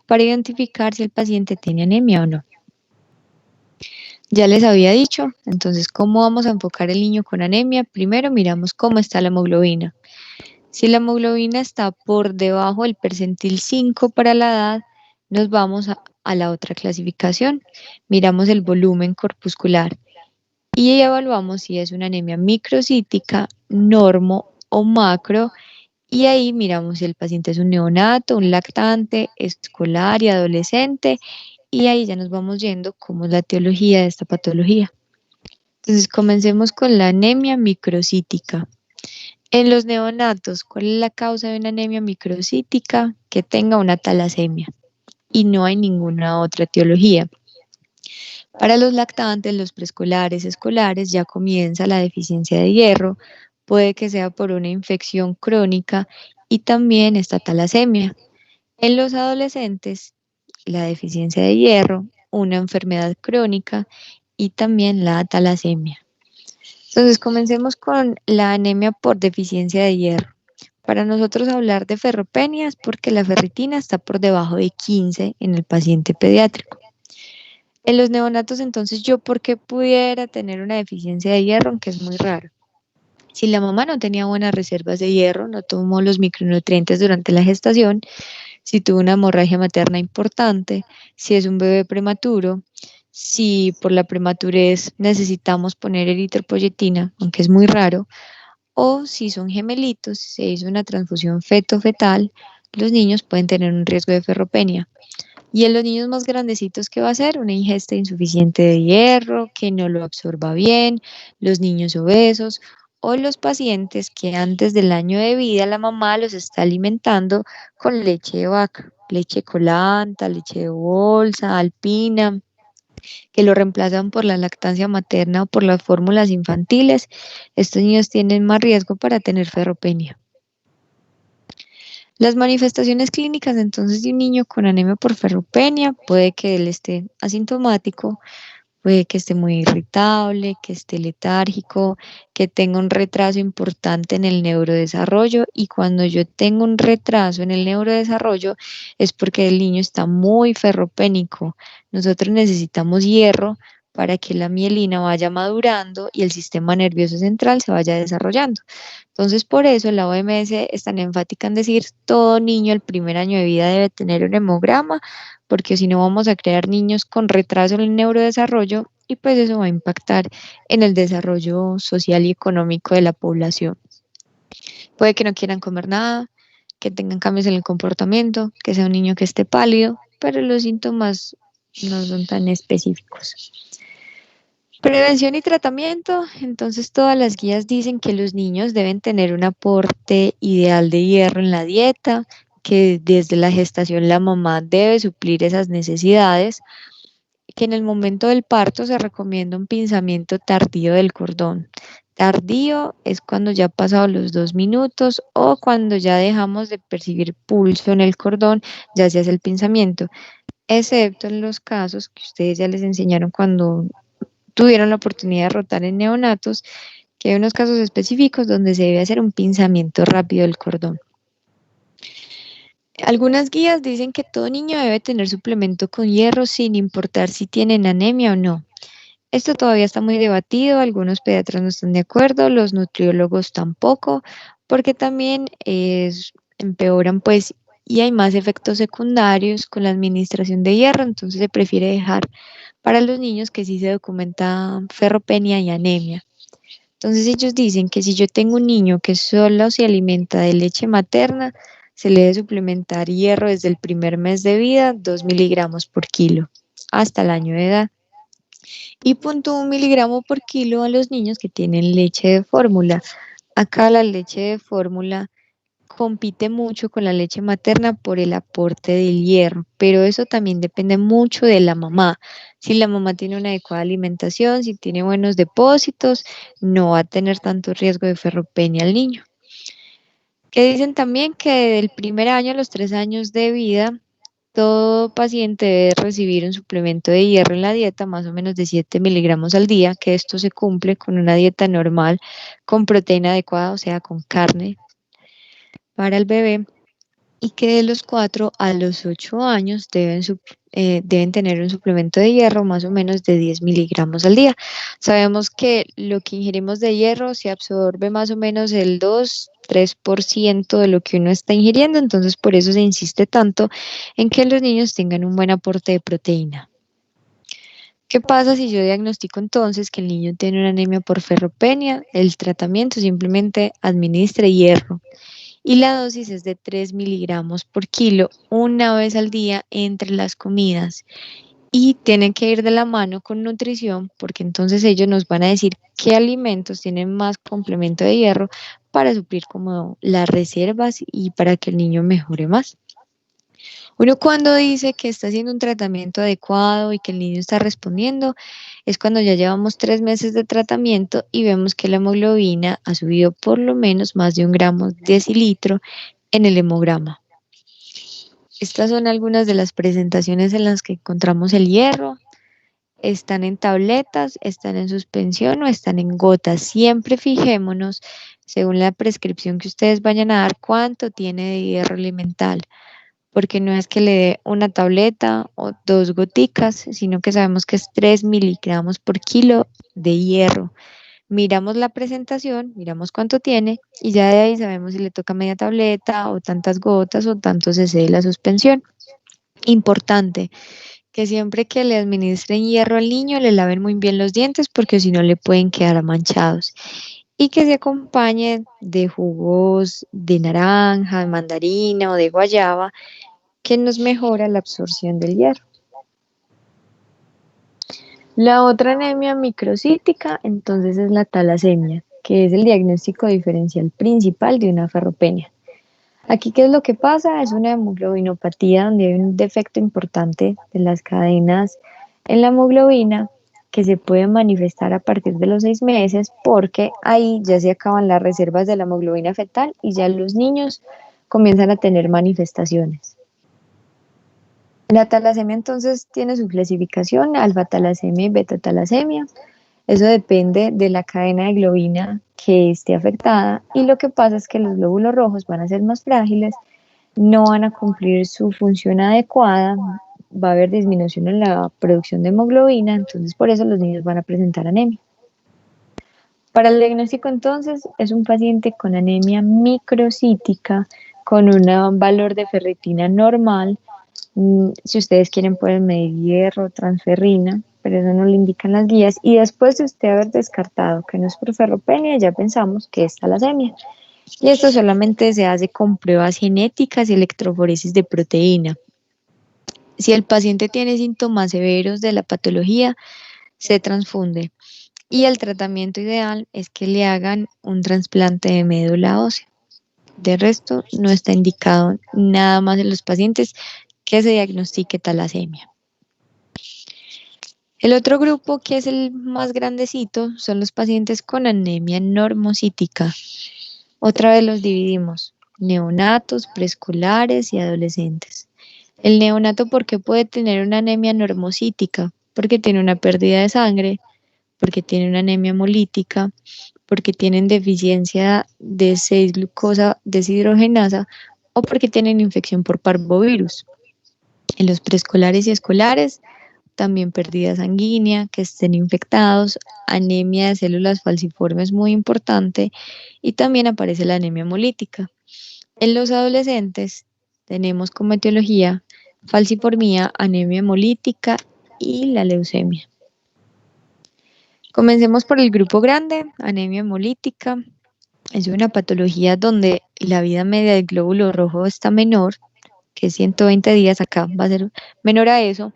para identificar si el paciente tiene anemia o no. Ya les había dicho, entonces, ¿cómo vamos a enfocar el niño con anemia? Primero miramos cómo está la hemoglobina. Si la hemoglobina está por debajo del percentil 5 para la edad, nos vamos a la otra clasificación. Miramos el volumen corpuscular y evaluamos si es una anemia microcítica, normo o macro. Y ahí miramos si el paciente es un neonato, un lactante, escolar y adolescente. Y ahí ya nos vamos yendo cómo es la etiología de esta patología. Entonces, comencemos con la anemia microcítica. En los neonatos, ¿cuál es la causa de una anemia microcítica? Que tenga una talasemia. Y no hay ninguna otra etiología. Para los lactantes, los preescolares, escolares, ya comienza la deficiencia de hierro. Puede que sea por una infección crónica y también esta talasemia. En los adolescentes, la deficiencia de hierro, una enfermedad crónica y también la talasemia. Entonces, comencemos con la anemia por deficiencia de hierro. Para nosotros hablar de ferropenia es porque la ferritina está por debajo de 15 en el paciente pediátrico. En los neonatos, entonces, yo por qué pudiera tener una deficiencia de hierro, aunque es muy raro. Si la mamá no tenía buenas reservas de hierro, no tomó los micronutrientes durante la gestación, si tuvo una hemorragia materna importante, si es un bebé prematuro, si por la prematurez necesitamos poner eritropoyetina, aunque es muy raro, o si son gemelitos, si se hizo una transfusión feto-fetal, los niños pueden tener un riesgo de ferropenia. Y en los niños más grandecitos, ¿qué va a ser? Una ingesta insuficiente de hierro, que no lo absorba bien, los niños obesos o los pacientes que antes del año de vida la mamá los está alimentando con leche de vaca, leche colanta, leche de bolsa, alpina, que lo reemplazan por la lactancia materna o por las fórmulas infantiles. Estos niños tienen más riesgo para tener ferropenia. Las manifestaciones clínicas entonces de un niño con anemia por ferropenia, puede que él esté asintomático, puede que esté muy irritable, que esté letárgico, que tenga un retraso importante en el neurodesarrollo. Y cuando yo tengo un retraso en el neurodesarrollo es porque el niño está muy ferropénico. Nosotros necesitamos hierro para que la mielina vaya madurando y el sistema nervioso central se vaya desarrollando. Entonces, por eso la OMS es tan enfática en decir todo niño el primer año de vida debe tener un hemograma, porque si no vamos a crear niños con retraso en el neurodesarrollo y pues eso va a impactar en el desarrollo social y económico de la población. Puede que no quieran comer nada, que tengan cambios en el comportamiento, que sea un niño que esté pálido, pero los síntomas no son tan específicos. Prevención y tratamiento. Entonces, todas las guías dicen que los niños deben tener un aporte ideal de hierro en la dieta, que desde la gestación la mamá debe suplir esas necesidades, que en el momento del parto se recomienda un pinzamiento tardío del cordón. Tardío es cuando ya han pasado los 2 minutos o cuando ya dejamos de percibir pulso en el cordón, ya se hace el pinzamiento, excepto en los casos que ustedes ya les enseñaron cuando tuvieron la oportunidad de rotar en neonatos, que hay unos casos específicos donde se debe hacer un pinzamiento rápido del cordón. Algunas guías dicen que todo niño debe tener suplemento con hierro sin importar si tienen anemia o no. Esto todavía está muy debatido, algunos pediatras no están de acuerdo, los nutriólogos tampoco, porque también empeoran pues y hay más efectos secundarios con la administración de hierro, entonces se prefiere dejar para los niños que sí se documenta ferropenia y anemia. Entonces ellos dicen que si yo tengo un niño que solo se alimenta de leche materna, se le debe suplementar hierro desde el primer mes de vida, 2 miligramos por kilo, hasta el año de edad. Y 0,1 miligramo por kilo a los niños que tienen leche de fórmula. Acá la leche de fórmula compite mucho con la leche materna por el aporte del hierro, pero eso también depende mucho de la mamá. Si la mamá tiene una adecuada alimentación, si tiene buenos depósitos, no va a tener tanto riesgo de ferropenia al niño. Que dicen también que del primer año a los 3 años de vida, todo paciente debe recibir un suplemento de hierro en la dieta, más o menos de 7 miligramos al día, que esto se cumple con una dieta normal, con proteína adecuada, o sea, con carne para el bebé. y que de los 4 a los 8 años deben tener un suplemento de hierro más o menos de 10 miligramos al día. Sabemos que lo que ingerimos de hierro se absorbe más o menos el 2-3% de lo que uno está ingiriendo, entonces por eso se insiste tanto en que los niños tengan un buen aporte de proteína. ¿Qué pasa si yo diagnostico entonces que el niño tiene una anemia por ferropenia? El tratamiento simplemente administra hierro y la dosis es de 3 miligramos por kilo una vez al día entre las comidas. Y tienen que ir de la mano con nutrición porque entonces ellos nos van a decir qué alimentos tienen más complemento de hierro para suplir como las reservas y para que el niño mejore más. Uno cuando dice que está haciendo un tratamiento adecuado y que el niño está respondiendo, es cuando ya llevamos 3 meses de tratamiento y vemos que la hemoglobina ha subido por lo menos más de 1 gramo decilitro en el hemograma. Estas son algunas de las presentaciones en las que encontramos el hierro. Están en tabletas, están en suspensión o están en gotas. Siempre fijémonos, según la prescripción que ustedes vayan a dar, cuánto tiene de hierro elemental, porque no es que le dé una tableta o 2 goticas, sino que sabemos que es 3 miligramos por kilo de hierro. Miramos la presentación, miramos cuánto tiene y ya de ahí sabemos si le toca media tableta o tantas gotas o tantos cc de la suspensión. Importante que siempre que le administren hierro al niño le laven muy bien los dientes porque si no le pueden quedar manchados y que se acompañe de jugos de naranja, de mandarina o de guayaba que nos mejora la absorción del hierro. La otra anemia microcítica entonces es la talasemia, que es el diagnóstico diferencial principal de una ferropenia. Aquí, ¿qué es lo que pasa? Es una hemoglobinopatía donde hay un defecto importante de las cadenas en la hemoglobina que se puede manifestar a partir de los 6 meses porque ahí ya se acaban las reservas de la hemoglobina fetal y ya los niños comienzan a tener manifestaciones. La talasemia entonces tiene su clasificación, alfa-talasemia y beta-talasemia. Eso depende de la cadena de globina que esté afectada y lo que pasa es que los glóbulos rojos van a ser más frágiles, no van a cumplir su función adecuada, va a haber disminución en la producción de hemoglobina, entonces por eso los niños van a presentar anemia. Para el diagnóstico entonces es un paciente con anemia microcítica con un valor de ferritina normal. Si ustedes quieren pueden medir hierro, transferrina, pero eso no lo indican las guías. Y después de usted haber descartado que no es por ferropenia, ya pensamos que es talasemia. Y esto solamente se hace con pruebas genéticas y electroforesis de proteína. Si el paciente tiene síntomas severos de la patología, se transfunde. Y el tratamiento ideal es que le hagan un trasplante de médula ósea. De resto, no está indicado nada más en los pacientes que se diagnostique talasemia. El otro grupo, que es el más grandecito, son los pacientes con anemia normocítica. Otra vez los dividimos, neonatos, preescolares y adolescentes. El neonato, ¿por qué puede tener una anemia normocítica? Porque tiene una pérdida de sangre, porque tiene una anemia hemolítica, porque tienen deficiencia de 6-glucosa deshidrogenasa o porque tienen infección por parvovirus. En los preescolares y escolares, también pérdida sanguínea, que estén infectados, anemia de células falciformes muy importante y también aparece la anemia hemolítica. En los adolescentes tenemos como etiología falciformía, anemia hemolítica y la leucemia. Comencemos por el grupo grande, anemia hemolítica. Es una patología donde la vida media del glóbulo rojo está menor, que es 120 días, acá va a ser menor a eso,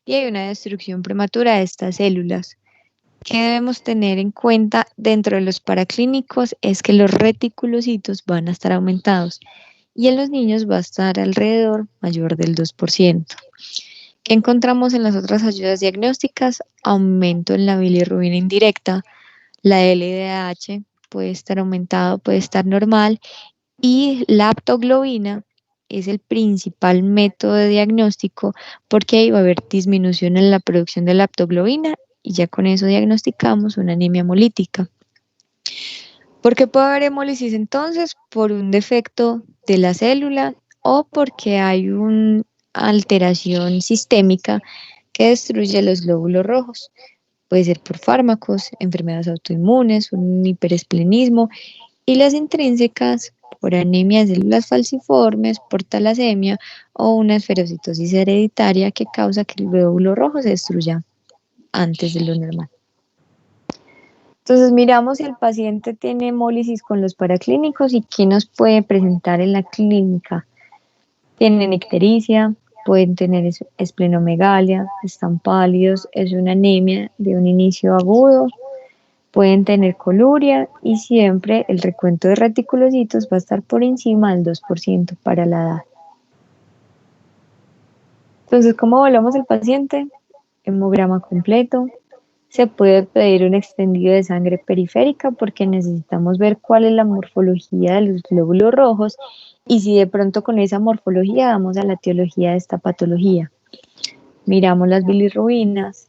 y hay una destrucción prematura de estas células. ¿Qué debemos tener en cuenta dentro de los paraclínicos? Es que los reticulocitos van a estar aumentados y en los niños va a estar alrededor mayor del 2%. ¿Qué encontramos en las otras ayudas diagnósticas? Aumento en la bilirrubina indirecta, la LDH puede estar aumentado, puede estar normal y la aptoglobina es el principal método de diagnóstico porque ahí va a haber disminución en la producción de la aptoglobina y ya con eso diagnosticamos una anemia hemolítica. ¿Por qué puede haber hemólisis entonces? Por un defecto de la célula o porque hay una alteración sistémica que destruye los glóbulos rojos. Puede ser por fármacos, enfermedades autoinmunes, un hiperesplenismo y las intrínsecas por anemia de células falciformes, por talasemia o una esferocitosis hereditaria que causa que el glóbulo rojo se destruya antes de lo normal. Entonces miramos si el paciente tiene hemólisis con los paraclínicos y qué nos puede presentar en la clínica. Tienen ictericia, pueden tener esplenomegalia, están pálidos, es una anemia de un inicio agudo, pueden tener coluria y siempre el recuento de reticulocitos va a estar por encima del 2% para la edad. Entonces, ¿cómo evaluamos el paciente? Hemograma completo. Se puede pedir un extendido de sangre periférica porque necesitamos ver cuál es la morfología de los glóbulos rojos y si de pronto con esa morfología damos a la etiología de esta patología. Miramos las bilirrubinas,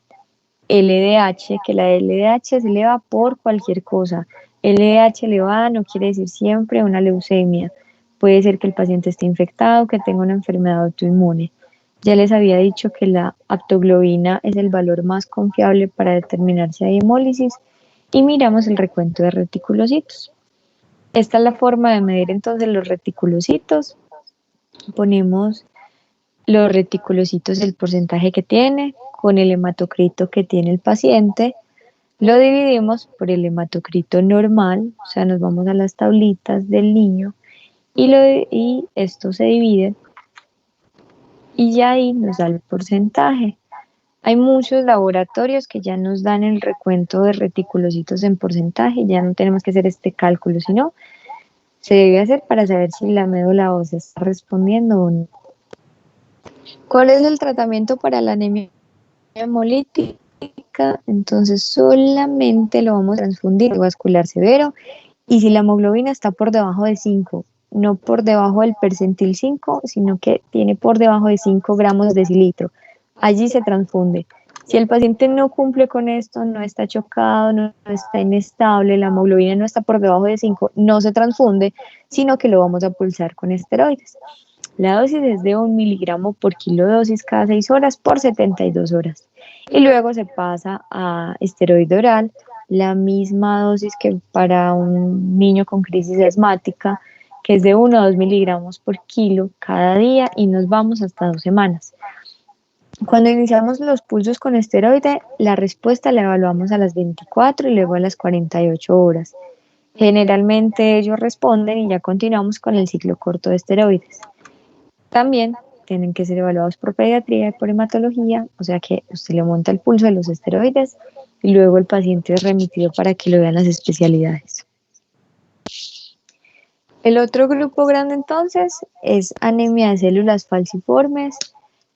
LDH, que la LDH se eleva por cualquier cosa. LDH elevada no quiere decir siempre una leucemia. Puede ser que el paciente esté infectado, que tenga una enfermedad autoinmune. Ya les había dicho que la aptoglobina es el valor más confiable para determinar si hay hemólisis y miramos el recuento de reticulocitos. Esta es la forma de medir entonces los reticulocitos. Ponemos los reticulocitos, el porcentaje que tiene, con el hematocrito que tiene el paciente, lo dividimos por el hematocrito normal, o sea, nos vamos a las tablitas del niño y esto se divide y ya ahí nos da el porcentaje. Hay muchos laboratorios que ya nos dan el recuento de reticulocitos en porcentaje, ya no tenemos que hacer este cálculo, sino se debe hacer para saber si la médula ósea está respondiendo o no. ¿Cuál es el tratamiento para la anemia hemolítica? Entonces solamente lo vamos a transfundir vascular severo y si la hemoglobina está por debajo de 5, no por debajo del percentil 5, sino que tiene por debajo de 5 gramos de decilitro, allí se transfunde. Si el paciente no cumple con esto, no está chocado, no está inestable, la hemoglobina no está por debajo de 5, no se transfunde, sino que lo vamos a pulsar con esteroides. La dosis es de 1 miligramo por kilo dosis cada 6 horas por 72 horas. Y luego se pasa a esteroide oral, la misma dosis que para un niño con crisis asmática, que es de 1 a 2 miligramos por kilo cada día y nos vamos hasta 2 semanas. Cuando iniciamos los pulsos con esteroide, la respuesta la evaluamos a las 24 y luego a las 48 horas. Generalmente ellos responden y ya continuamos con el ciclo corto de esteroides. También tienen que ser evaluados por pediatría y por hematología, o sea que usted le monta el pulso de los esteroides y luego el paciente es remitido para que lo vean las especialidades. El otro grupo grande entonces es anemia de células falciformes,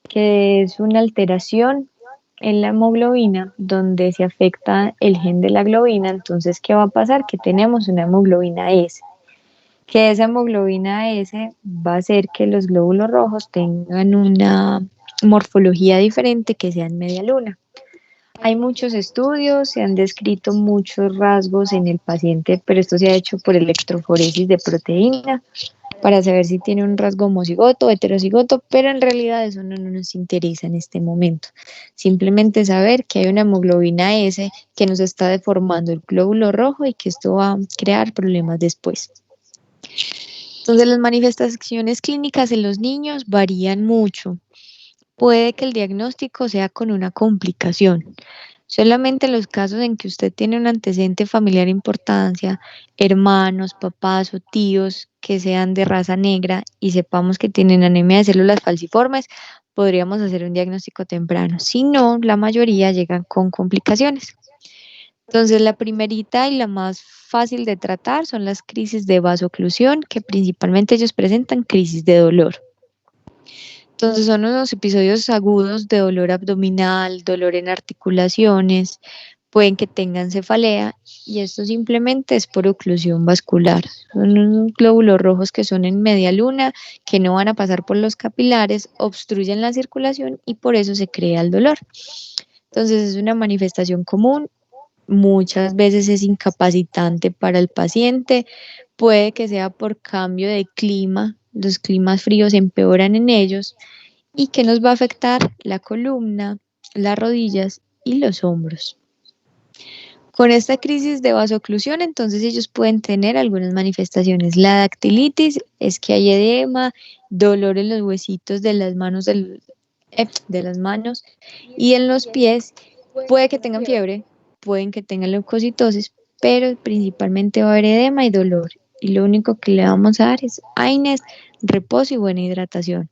que es una alteración en la hemoglobina donde se afecta el gen de la globina. Entonces, ¿qué va a pasar? Que tenemos una hemoglobina S, que esa hemoglobina S va a hacer que los glóbulos rojos tengan una morfología diferente, que sea en media luna. Hay muchos estudios, se han descrito muchos rasgos en el paciente, pero esto se ha hecho por electroforesis de proteína para saber si tiene un rasgo homocigoto o heterocigoto, pero en realidad eso no nos interesa en este momento. Simplemente saber que hay una hemoglobina S que nos está deformando el glóbulo rojo y que esto va a crear problemas después. Entonces las manifestaciones clínicas en los niños varían mucho. Puede que el diagnóstico sea con una complicación. Solamente en los casos en que usted tiene un antecedente familiar de importancia, hermanos, papás o tíos que sean de raza negra y sepamos que tienen anemia de células falciformes, podríamos hacer un diagnóstico temprano. Si no, la mayoría llegan con complicaciones. Entonces, la primerita y la más fácil de tratar son las crisis de vasoclusión, que principalmente ellos presentan crisis de dolor. Entonces son unos episodios agudos de dolor abdominal, dolor en articulaciones, pueden que tengan cefalea y esto simplemente es por oclusión vascular. Son unos glóbulos rojos que son en media luna, que no van a pasar por los capilares, obstruyen la circulación y por eso se crea el dolor. Entonces es una manifestación común, muchas veces es incapacitante para el paciente, puede que sea por cambio de clima, los climas fríos empeoran en ellos y que nos va a afectar la columna, las rodillas y los hombros. Con esta crisis de vasoclusión, entonces ellos pueden tener algunas manifestaciones. La dactilitis es que hay edema, dolor en los huesitos de las manos, de las manos y en los pies. Puede que tengan fiebre, pueden que tengan leucocitosis, pero principalmente va a haber edema y dolor. Y lo único que le vamos a dar es AINES, reposo y buena hidratación.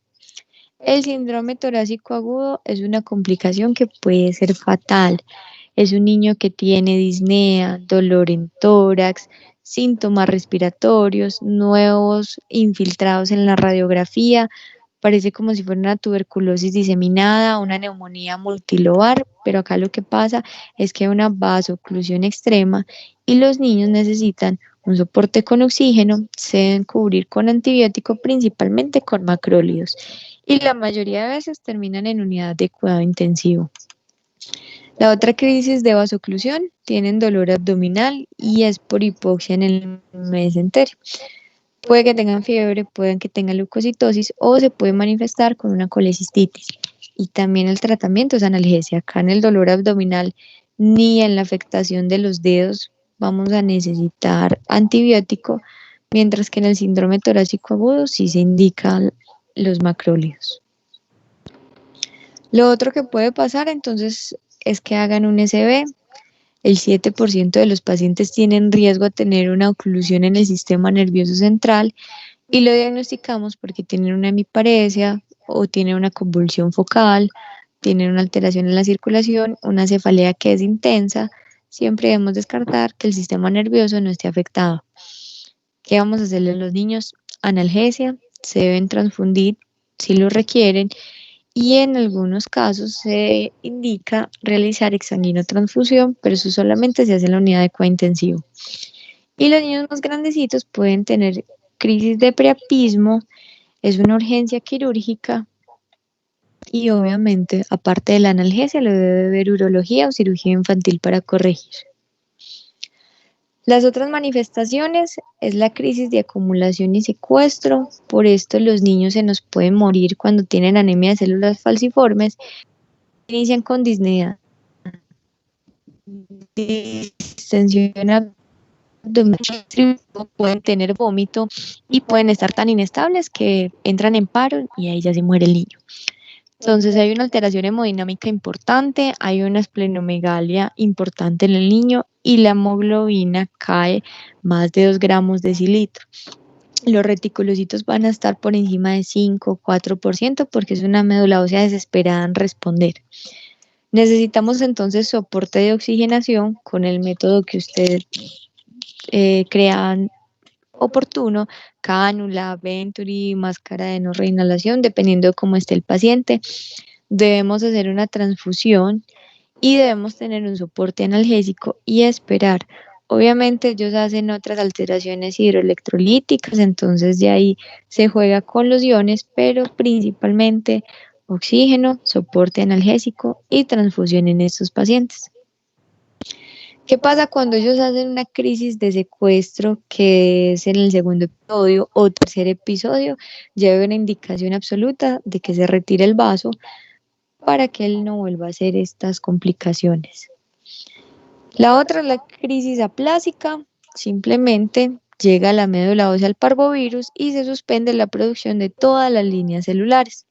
El síndrome torácico agudo es una complicación que puede ser fatal. Es un niño que tiene disnea, dolor en tórax, síntomas respiratorios, nuevos infiltrados en la radiografía. Parece como si fuera una tuberculosis diseminada, una neumonía multilobar, pero acá lo que pasa es que hay una vasoclusión extrema y los niños necesitan un soporte con oxígeno, se deben cubrir con antibiótico, principalmente con macrólidos, y la mayoría de veces terminan en unidad de cuidado intensivo. La otra crisis de vasoclusión tienen dolor abdominal y es por hipoxia en el mesenterio. Puede que tengan fiebre, pueden que tengan leucocitosis o se puede manifestar con una colecistitis. Y también el tratamiento es analgesia. Acá en el dolor abdominal ni en la afectación de los dedos vamos a necesitar antibiótico, mientras que en el síndrome torácico agudo sí se indican los macrólidos. Lo otro que puede pasar entonces es que hagan un SB. El 7% de los pacientes tienen riesgo a tener una oclusión en el sistema nervioso central y lo diagnosticamos porque tienen una hemiparesia o tienen una convulsión focal, tienen una alteración en la circulación, una cefalea que es intensa. Siempre debemos descartar que el sistema nervioso no esté afectado. ¿Qué vamos a hacerle a los niños? Analgesia, se deben transfundir si lo requieren y en algunos casos se indica realizar exsanguinotransfusión, pero eso solamente se hace en la unidad de cuidado intensivo. Y los niños más grandecitos pueden tener crisis de priapismo, es una urgencia quirúrgica y obviamente, aparte de la analgesia, lo debe ver urología o cirugía infantil para corregir. Las otras manifestaciones es la crisis de acumulación y secuestro, por esto los niños se nos pueden morir cuando tienen anemia de células falciformes, inician con disnea, distensión abdominal, pueden tener vómito y pueden estar tan inestables que entran en paro y ahí ya se muere el niño. Entonces hay una alteración hemodinámica importante, hay una esplenomegalia importante en el niño y la hemoglobina cae más de 2 gramos decilitro. Los reticulocitos van a estar por encima de 5 o 4% porque es una médula ósea desesperada en responder. Necesitamos entonces soporte de oxigenación con el método que ustedes crean oportuno, cánula, Venturi, máscara de no reinhalación, dependiendo de cómo esté el paciente. Debemos hacer una transfusión y debemos tener un soporte analgésico y esperar. Obviamente ellos hacen otras alteraciones hidroelectrolíticas, entonces de ahí se juega con los iones, pero principalmente oxígeno, soporte analgésico y transfusión en estos pacientes. ¿Qué pasa cuando ellos hacen una crisis de secuestro, que es en el segundo episodio o tercer episodio? Lleva una indicación absoluta de que se retire el vaso para que él no vuelva a hacer estas complicaciones. La otra es la crisis aplásica, simplemente llega la médula ósea al parvovirus y se suspende la producción de todas las líneas celulares.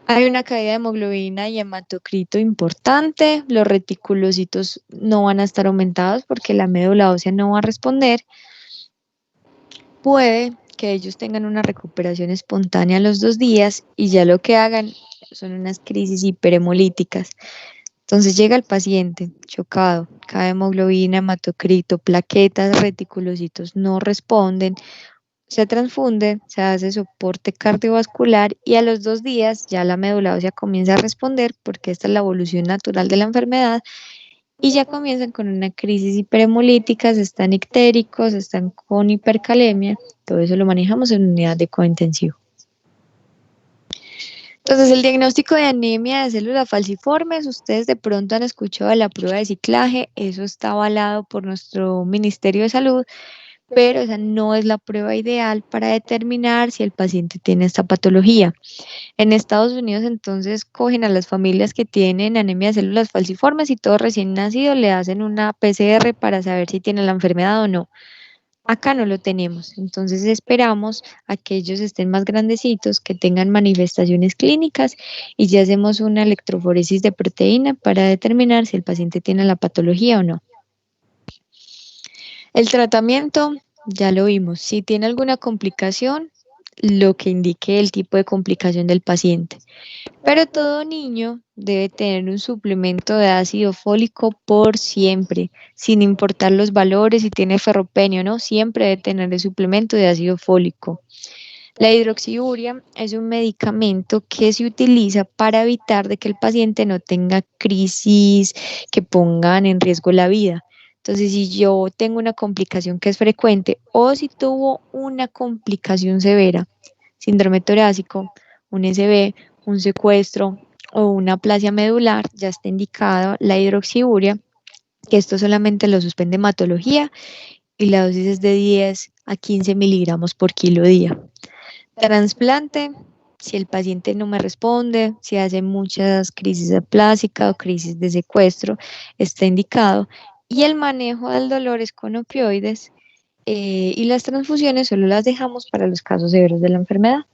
Hay una caída de hemoglobina y hematocrito importante, los reticulocitos no van a estar aumentados porque la médula ósea no va a responder. Puede que ellos tengan una recuperación espontánea a los 2 días y ya lo que hagan son unas crisis hiperhemolíticas. Entonces llega el paciente chocado, cae hemoglobina, hematocrito, plaquetas, reticulocitos no responden, se transfunde, se hace soporte cardiovascular y a los 2 días ya la médula ósea comienza a responder porque esta es la evolución natural de la enfermedad y ya comienzan con una crisis hiperhemolítica, están ictéricos, están con hipercalemia, todo eso lo manejamos en unidad de cuidado intensivo. Entonces, el diagnóstico de anemia de células falciformes, ustedes de pronto han escuchado de la prueba de ciclaje, eso está avalado por nuestro Ministerio de Salud, pero esa no es la prueba ideal para determinar si el paciente tiene esta patología. En Estados Unidos, entonces, cogen a las familias que tienen anemia de células falciformes y todo recién nacido le hacen una PCR para saber si tiene la enfermedad o no. Acá no lo tenemos, entonces esperamos a que ellos estén más grandecitos, que tengan manifestaciones clínicas y ya hacemos una electroforesis de proteína para determinar si el paciente tiene la patología o no. El tratamiento, ya lo vimos, si tiene alguna complicación, lo que indique el tipo de complicación del paciente. Pero todo niño debe tener un suplemento de ácido fólico por siempre, sin importar los valores, si tiene ferropenio o no, siempre debe tener el suplemento de ácido fólico. La hidroxiuria es un medicamento que se utiliza para evitar de que el paciente no tenga crisis que pongan en riesgo la vida. Entonces, si yo tengo una complicación que es frecuente o si tuvo una complicación severa, síndrome torácico, un SB, un secuestro o una aplasia medular, ya está indicado la hidroxiuria, que esto solamente lo suspende hematología y la dosis es de 10 a 15 miligramos por kilo día. Trasplante, si el paciente no me responde, si hace muchas crisis aplásicas o crisis de secuestro, está indicado. Y el manejo del dolor es con opioides y las transfusiones solo las dejamos para los casos severos de la enfermedad.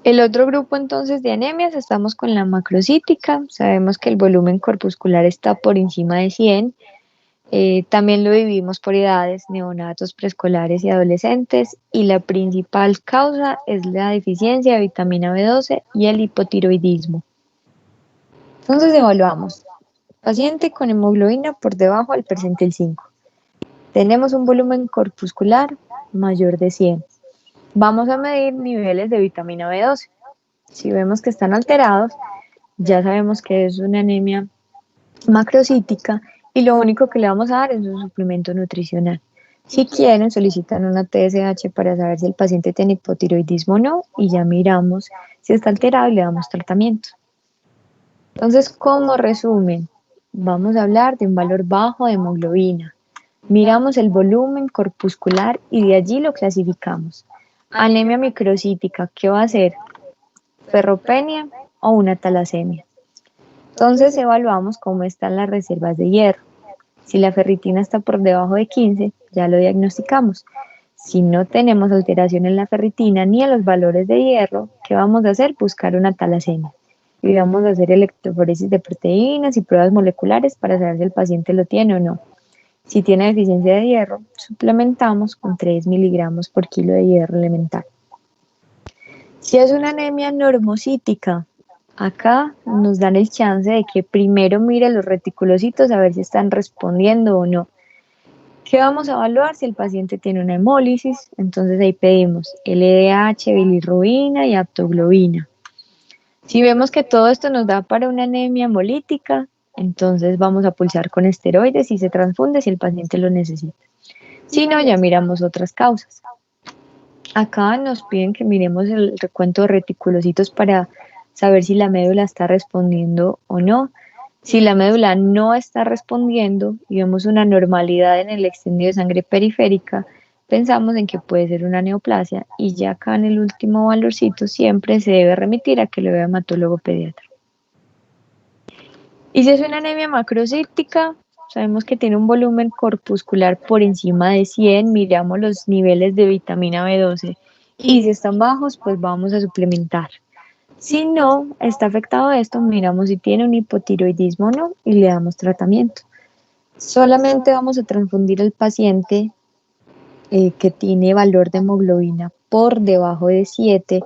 El otro grupo entonces de anemias, estamos con la macrocítica, sabemos que el volumen corpuscular está por encima de 100, también lo dividimos por edades, neonatos, preescolares y adolescentes, y la principal causa es la deficiencia de vitamina B12 y el hipotiroidismo. Entonces evaluamos, paciente con hemoglobina por debajo del percentil 5, tenemos un volumen corpuscular mayor de 100. Vamos a medir niveles de vitamina B12. Si vemos que están alterados, ya sabemos que es una anemia macrocítica y lo único que le vamos a dar es un suplemento nutricional. Si quieren, solicitan una TSH para saber si el paciente tiene hipotiroidismo o no y ya miramos si está alterado y le damos tratamiento. Entonces, como resumen, vamos a hablar de un valor bajo de hemoglobina. Miramos el volumen corpuscular y de allí lo clasificamos. Anemia microcítica, ¿qué va a ser? Ferropenia o una talasemia. Entonces evaluamos cómo están las reservas de hierro. Si la ferritina está por debajo de 15, ya lo diagnosticamos. Si no tenemos alteración en la ferritina ni en los valores de hierro, ¿qué vamos a hacer? Buscar una talasemia. Y vamos a hacer electroforesis de proteínas y pruebas moleculares para saber si el paciente lo tiene o no. Si tiene deficiencia de hierro, suplementamos con 3 miligramos por kilo de hierro elemental. Si es una anemia normocítica, acá nos dan el chance de que primero mire los reticulocitos a ver si están respondiendo o no. ¿Qué vamos a evaluar? Si el paciente tiene una hemólisis, entonces ahí pedimos LDH, bilirrubina y aptoglobina. Si vemos que todo esto nos da para una anemia hemolítica, entonces vamos a pulsar con esteroides y se transfunde si el paciente lo necesita. Si no, ya miramos otras causas. Acá nos piden que miremos el recuento de reticulocitos para saber si la médula está respondiendo o no. Si la médula no está respondiendo y vemos una normalidad en el extendido de sangre periférica, pensamos en que puede ser una neoplasia y ya acá en el último valorcito siempre se debe remitir a que lo vea hematólogo pediatra. Y si es una anemia macrocítica, sabemos que tiene un volumen corpuscular por encima de 100, miramos los niveles de vitamina B12 y si están bajos, pues vamos a suplementar. Si no está afectado esto, miramos si tiene un hipotiroidismo o no y le damos tratamiento. Solamente vamos a transfundir al paciente que tiene valor de hemoglobina por debajo de 7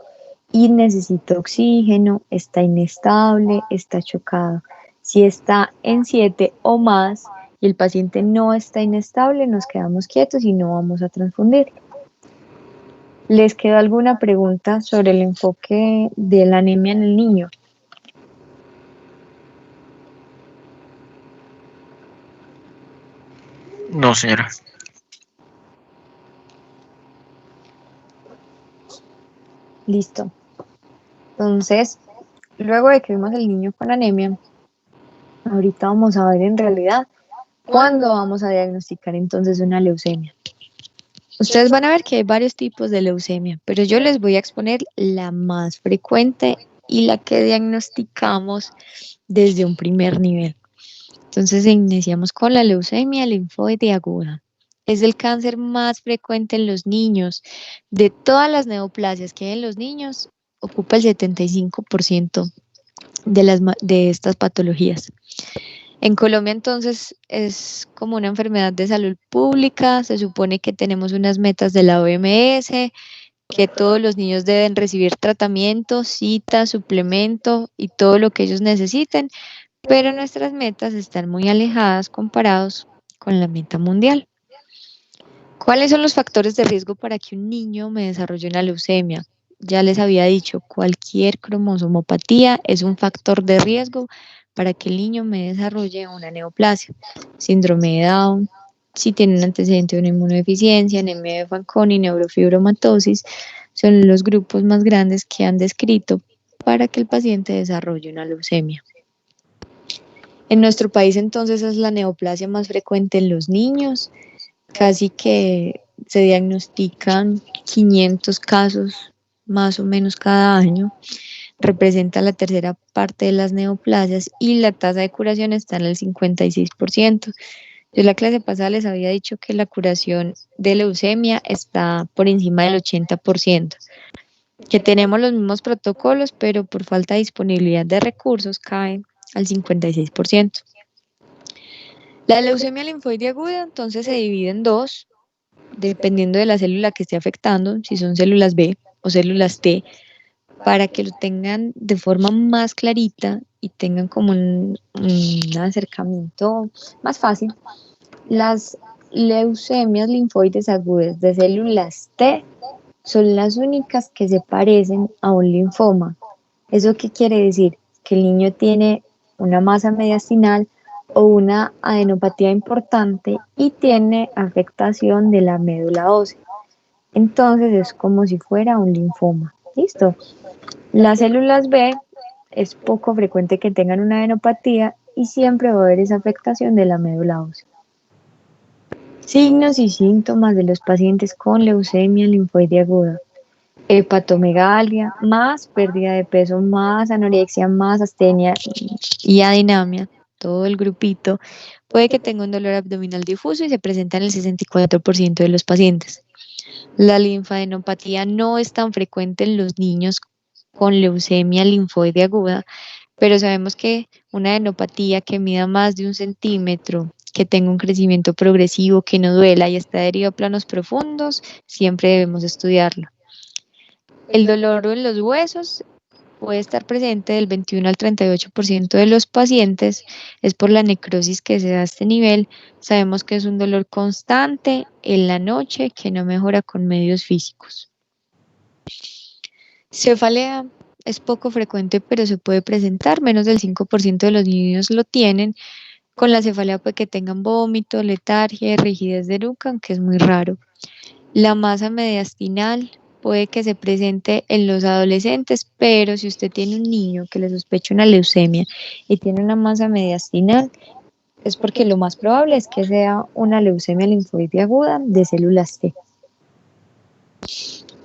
y necesita oxígeno, está inestable, está chocado. Si está en 7 o más y el paciente no está inestable, nos quedamos quietos y no vamos a transfundir. ¿Les quedó alguna pregunta sobre el enfoque de la anemia en el niño? No, señora. Listo. Entonces, luego de que vimos el niño con anemia, ahorita vamos a ver en realidad ¿Cuándo vamos a diagnosticar entonces una leucemia? Ustedes van a ver que hay varios tipos de leucemia, pero yo les voy a exponer la más frecuente y la que diagnosticamos desde un primer nivel. Entonces iniciamos con la leucemia linfoide aguda. Es el cáncer más frecuente en los niños. De todas las neoplasias que hay en los niños, ocupa el 75% de estas patologías. En Colombia entonces es como una enfermedad de salud pública, se supone que tenemos unas metas de la OMS, que todos los niños deben recibir tratamiento, cita, suplemento y todo lo que ellos necesiten, pero nuestras metas están muy alejadas comparados con la meta mundial. ¿Cuáles son los factores de riesgo para que un niño me desarrolle una leucemia? Ya les había dicho, cualquier cromosomopatía es un factor de riesgo para que el niño me desarrolle una neoplasia. Síndrome de Down, si tiene un antecedente de una inmunodeficiencia, anemia de Fanconi, neurofibromatosis, son los grupos más grandes que han descrito para que el paciente desarrolle una leucemia. En nuestro país entonces es la neoplasia más frecuente en los niños, casi que se diagnostican 500 casos más o menos cada año, representa la tercera parte de las neoplasias y la tasa de curación está en el 56%. Yo en la clase pasada les había dicho que la curación de leucemia está por encima del 80%, que tenemos los mismos protocolos, pero por falta de disponibilidad de recursos cae al 56%. La leucemia linfoide aguda entonces se divide en dos, dependiendo de la célula que esté afectando, si son células B o células T, para que lo tengan de forma más clarita y tengan como un acercamiento más fácil. Las leucemias linfoides agudas de células T son las únicas que se parecen a un linfoma. ¿Eso qué quiere decir? Que el niño tiene una masa mediastinal o una adenopatía importante y tiene afectación de la médula ósea. Entonces es como si fuera un linfoma. ¿Listo? Las células B es poco frecuente que tengan una adenopatía y siempre va a haber esa afectación de la médula ósea. Signos y síntomas de los pacientes con leucemia linfoide aguda. Hepatomegalia, más pérdida de peso, más anorexia, más astenia y adinamia, todo el grupito. Puede que tenga un dolor abdominal difuso y se presenta en el 64% de los pacientes. La linfadenopatía no es tan frecuente en los niños con leucemia linfoide aguda, pero sabemos que una adenopatía que mida más de 1 centímetro, que tenga un crecimiento progresivo, que no duela y está adherido a planos profundos, siempre debemos estudiarlo. El dolor en los huesos puede estar presente del 21 al 38% de los pacientes, es por la necrosis que se da a este nivel. Sabemos que es un dolor constante en la noche que no mejora con medios físicos. Cefalea es poco frecuente, pero se puede presentar, menos del 5% de los niños lo tienen. Con la cefalea puede que tengan vómito, letargia, rigidez de nuca, aunque es muy raro. La masa mediastinal puede que se presente en los adolescentes, pero si usted tiene un niño que le sospecha una leucemia y tiene una masa mediastinal, es porque lo más probable es que sea una leucemia linfoide aguda de células T.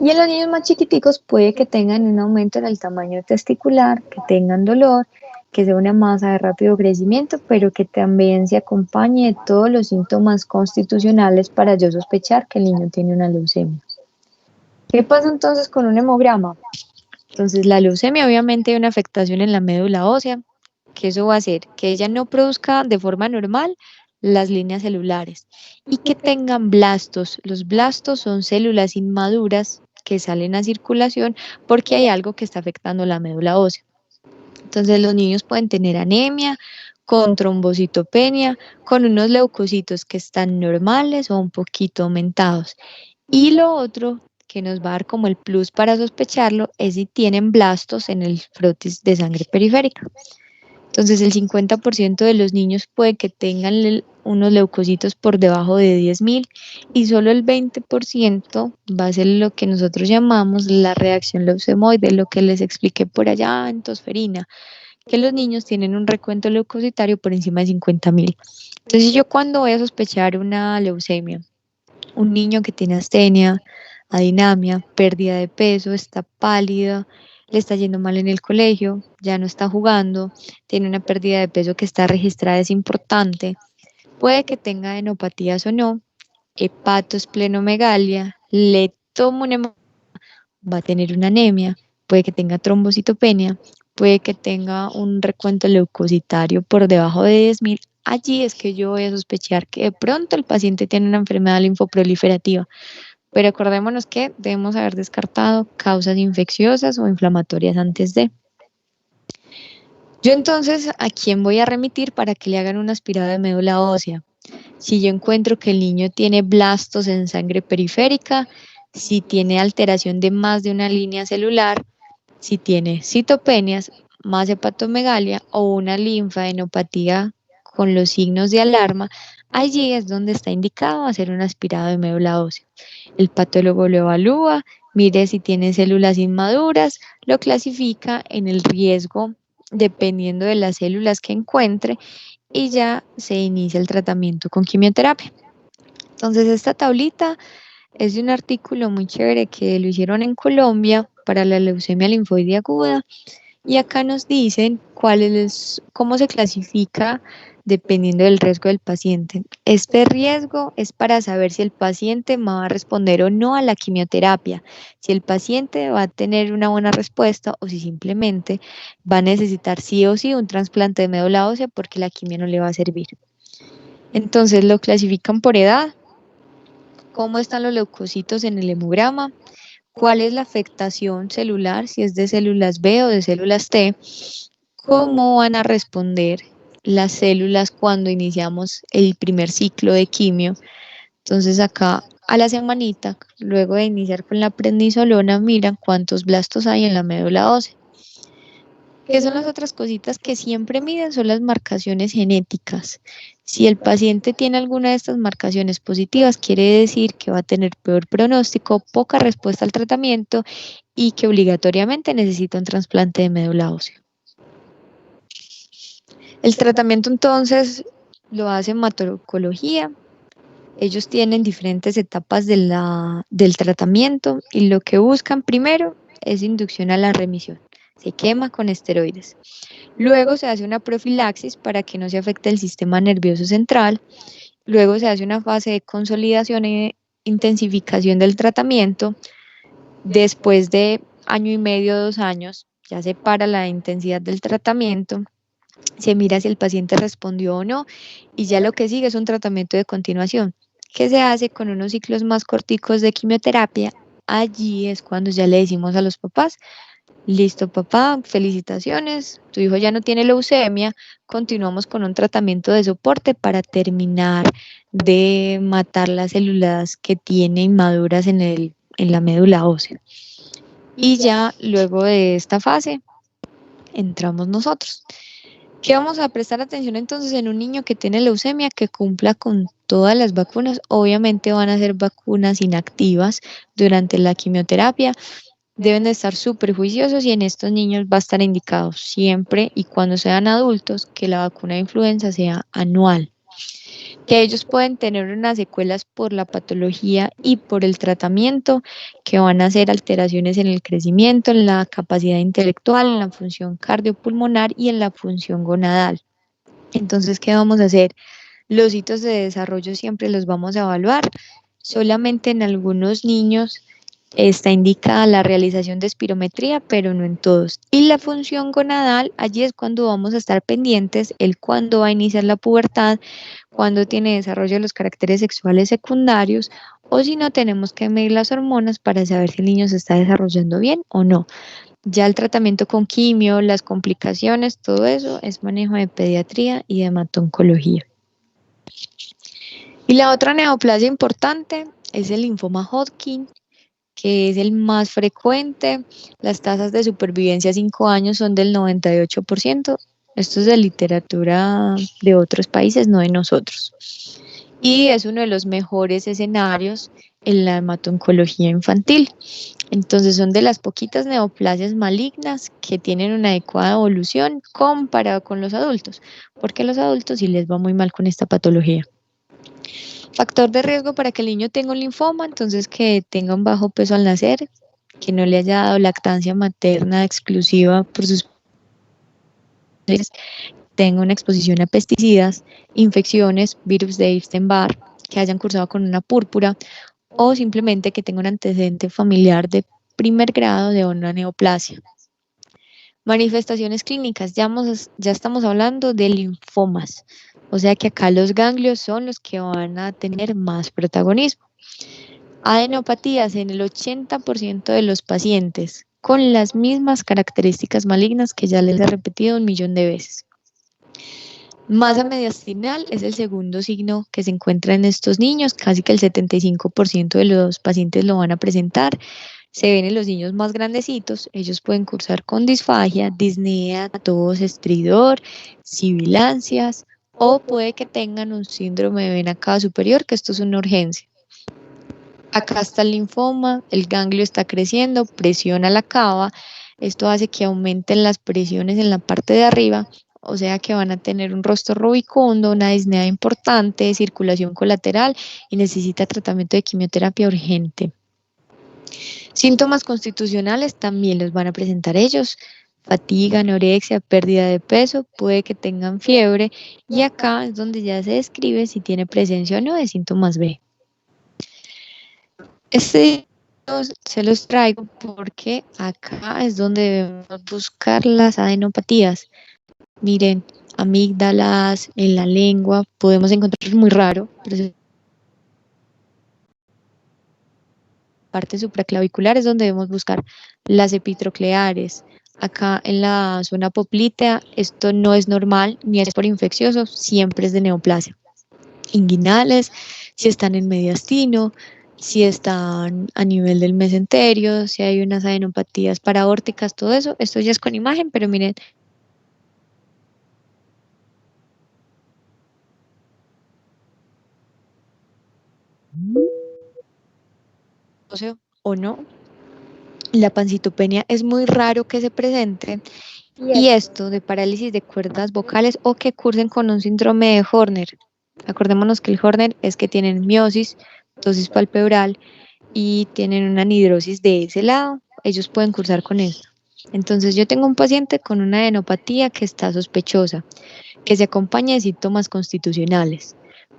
Y en los niños más chiquiticos puede que tengan un aumento en el tamaño testicular, que tengan dolor, que sea una masa de rápido crecimiento, pero que también se acompañe de todos los síntomas constitucionales para yo sospechar que el niño tiene una leucemia. ¿Qué pasa entonces con un hemograma? Entonces la leucemia obviamente hay una afectación en la médula ósea, que eso va a hacer que ella no produzca de forma normal las líneas celulares y que tengan blastos. Los blastos son células inmaduras que salen a circulación porque hay algo que está afectando la médula ósea. Entonces los niños pueden tener anemia, con trombocitopenia, con unos leucocitos que están normales o un poquito aumentados. Y lo otro que nos va a dar como el plus para sospecharlo es si tienen blastos en el frotis de sangre periférica. Entonces el 50% de los niños puede que tengan unos leucocitos por debajo de 10.000 y solo el 20% va a ser lo que nosotros llamamos la reacción leucemoide, lo que les expliqué por allá en tosferina, que los niños tienen un recuento leucocitario por encima de 50.000. Entonces yo cuando voy a sospechar una leucemia, un niño que tiene astenia, adinamia, pérdida de peso, está pálido, le está yendo mal en el colegio, ya no está jugando, tiene una pérdida de peso que está registrada, es importante, puede que tenga enopatías o no, hepatosplenomegalia, le tomo una va a tener una anemia, puede que tenga trombocitopenia, puede que tenga un recuento leucocitario por debajo de 10.000. Allí es que yo voy a sospechar que de pronto el paciente tiene una enfermedad linfoproliferativa, pero acordémonos que debemos haber descartado causas infecciosas o inflamatorias antes de. Yo entonces, ¿a quién voy a remitir para que le hagan una aspirada de médula ósea? Si yo encuentro que el niño tiene blastos en sangre periférica, si tiene alteración de más de una línea celular, si tiene citopenias, más hepatomegalia o una linfadenopatía con los signos de alarma, allí es donde está indicado hacer un aspirado de médula ósea. El patólogo lo evalúa, mire si tiene células inmaduras, lo clasifica en el riesgo dependiendo de las células que encuentre y ya se inicia el tratamiento con quimioterapia. Entonces, esta tablita es de un artículo muy chévere que lo hicieron en Colombia para la leucemia linfoide aguda y acá nos dicen cómo se clasifica dependiendo del riesgo del paciente. Este riesgo es para saber si el paciente va a responder o no a la quimioterapia, si el paciente va a tener una buena respuesta o si simplemente va a necesitar sí o sí un trasplante de médula ósea porque la quimio no le va a servir. Entonces lo clasifican por edad, cómo están los leucocitos en el hemograma, cuál es la afectación celular, si es de células B o de células T, cómo van a responder las células cuando iniciamos el primer ciclo de quimio. Entonces acá a la semanita, luego de iniciar con la prednisolona, miran cuántos blastos hay en la médula ósea. ¿Qué son las otras cositas que siempre miden? Son las marcaciones genéticas. Si el paciente tiene alguna de estas marcaciones positivas, quiere decir que va a tener peor pronóstico, poca respuesta al tratamiento y que obligatoriamente necesita un trasplante de médula ósea. El tratamiento entonces lo hace hematología. Ellos tienen diferentes etapas del tratamiento y lo que buscan primero es inducción a la remisión. Se quema con esteroides. Luego se hace una profilaxis para que no se afecte el sistema nervioso central. Luego se hace una fase de consolidación e intensificación del tratamiento. Después de año y medio, 2 años, ya se para la intensidad del tratamiento. Se mira si el paciente respondió o no y ya lo que sigue es un tratamiento de continuación que se hace con unos ciclos más corticos de quimioterapia. Allí es cuando ya le decimos a los papás, listo papá, felicitaciones, tu hijo ya no tiene leucemia, continuamos con un tratamiento de soporte para terminar de matar las células que tiene inmaduras en la médula ósea. Y ya luego de esta fase entramos nosotros. ¿Qué vamos a prestar atención entonces en un niño que tiene leucemia que cumpla con todas las vacunas? Obviamente van a ser vacunas inactivas durante la quimioterapia. Deben de estar súper juiciosos y en estos niños va a estar indicado siempre y cuando sean adultos que la vacuna de influenza sea anual. Que ellos pueden tener unas secuelas por la patología y por el tratamiento, que van a ser alteraciones en el crecimiento, en la capacidad intelectual, en la función cardiopulmonar y en la función gonadal. Entonces, ¿qué vamos a hacer? Los hitos de desarrollo siempre los vamos a evaluar. Solamente en algunos niños está indicada la realización de espirometría, pero no en todos. Y la función gonadal, allí es cuando vamos a estar pendientes, el cuándo va a iniciar la pubertad, cuándo tiene desarrollo de los caracteres sexuales secundarios, o si no, tenemos que medir las hormonas para saber si el niño se está desarrollando bien o no. Ya el tratamiento con quimio, las complicaciones, todo eso es manejo de pediatría y de hematoncología. Y la otra neoplasia importante es el linfoma Hodgkin, que es el más frecuente. Las tasas de supervivencia a 5 años son del 98%. Esto es de literatura de otros países, no de nosotros. Y es uno de los mejores escenarios en la hematoncología infantil. Entonces son de las poquitas neoplasias malignas que tienen una adecuada evolución comparado con los adultos, porque a los adultos sí les va muy mal con esta patología. Factor de riesgo para que el niño tenga un linfoma, entonces que tenga un bajo peso al nacer, que no le haya dado lactancia materna exclusiva por sus padres, tenga una exposición a pesticidas, infecciones, virus de Epstein-Barr, que hayan cursado con una púrpura o simplemente que tenga un antecedente familiar de primer grado de una neoplasia. Manifestaciones clínicas, ya estamos hablando de linfomas, o sea que acá los ganglios son los que van a tener más protagonismo. Adenopatías en el 80% de los pacientes, con las mismas características malignas que ya les he repetido 1.000.000 de veces. Masa mediastinal es el segundo signo que se encuentra en estos niños, casi que el 75% de los pacientes lo van a presentar. Se ven en los niños más grandecitos, ellos pueden cursar con disfagia, disnea, tos, estridor, sibilancias o puede que tengan un síndrome de vena cava superior, que esto es una urgencia. Acá está el linfoma, el ganglio está creciendo, presiona la cava, esto hace que aumenten las presiones en la parte de arriba, o sea que van a tener un rostro rubicundo, una disnea importante, circulación colateral y necesita tratamiento de quimioterapia urgente. Síntomas constitucionales también los van a presentar ellos, fatiga, anorexia, pérdida de peso, puede que tengan fiebre y acá es donde ya se describe si tiene presencia o no de síntomas B. Se los traigo porque acá es donde debemos buscar las adenopatías. Miren, amígdalas, en la lengua, podemos encontrar muy raro, pero parte supraclavicular es donde debemos buscar las epitrocleares. Acá en la zona poplitea, esto no es normal, ni es por infeccioso, siempre es de neoplasia. Inguinales, si están en mediastino, si están a nivel del mesenterio, si hay unas adenopatías paraórticas, todo eso, esto ya es con imagen, pero miren. O no, la pancitopenia es muy raro que se presente y esto de parálisis de cuerdas vocales o que cursen con un síndrome de Horner. Acordémonos que el Horner es que tienen miosis, ptosis palpebral y tienen una anhidrosis de ese lado, ellos pueden cursar con esto. Entonces yo tengo un paciente con una adenopatía que está sospechosa, que se acompaña de síntomas constitucionales.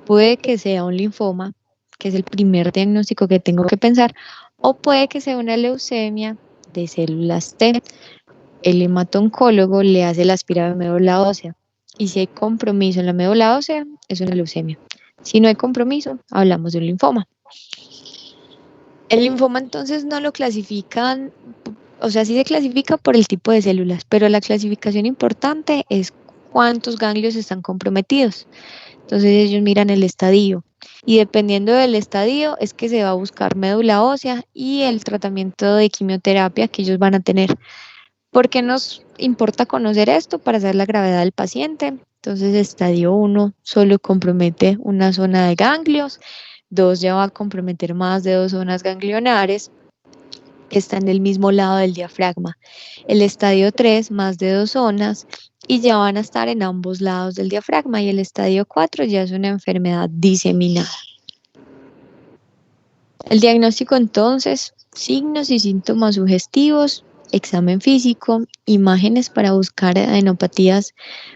Puede que sea un linfoma, que es el primer diagnóstico que tengo que pensar, o puede que sea una leucemia de células T. El hematoncólogo le hace la aspirada de médula ósea y si hay compromiso en la médula ósea, es una leucemia. Si no hay compromiso, hablamos de un linfoma. El linfoma entonces no lo clasifican, o sea, sí se clasifica por el tipo de células, pero la clasificación importante es cuántos ganglios están comprometidos. Entonces ellos miran el estadio y dependiendo del estadio es que se va a buscar médula ósea y el tratamiento de quimioterapia que ellos van a tener. ¿Por qué nos importa conocer esto? Para saber la gravedad del paciente. Entonces, estadio 1 solo compromete una zona de ganglios, 2 ya va a comprometer más de 2 zonas ganglionares que están en el mismo lado del diafragma. El estadio 3 más de 2 zonas y ya van a estar en ambos lados del diafragma y el estadio 4 ya es una enfermedad diseminada. El diagnóstico entonces, signos y síntomas sugestivos, examen físico, imágenes para buscar adenopatías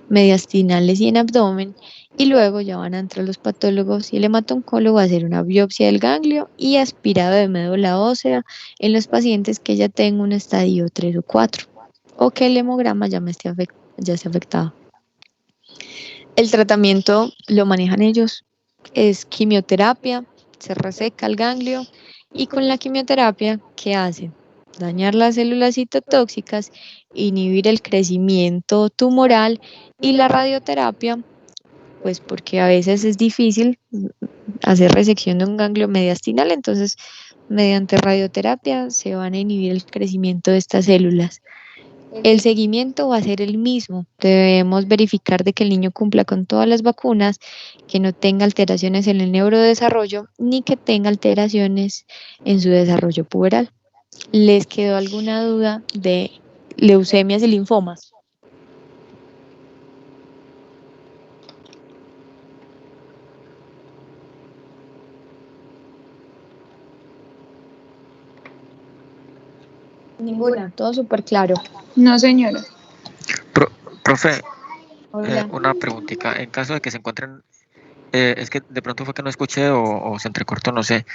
mediastinales y en abdomen y luego ya van a entrar los patólogos y el hematoncólogo a hacer una biopsia del ganglio y aspirado de médula ósea en los pacientes que ya tengan un estadio 3 o 4 o que el hemograma ya esté afectado. El tratamiento lo manejan ellos, es quimioterapia, se reseca el ganglio y con la quimioterapia, ¿qué hacen? Dañar las células citotóxicas, inhibir el crecimiento tumoral y la radioterapia, pues porque a veces es difícil hacer resección de un ganglio mediastinal, entonces mediante radioterapia se van a inhibir el crecimiento de estas células. El seguimiento va a ser el mismo. Debemos verificar de que el niño cumpla con todas las vacunas, que no tenga alteraciones en el neurodesarrollo ni que tenga alteraciones en su desarrollo puberal. ¿Les quedó alguna duda de leucemias y linfomas? Ninguna, todo súper claro. No, señora. Profe, Hola. una preguntita. En caso de que se encuentren, es que de pronto fue que no escuché o se entrecortó, no sé.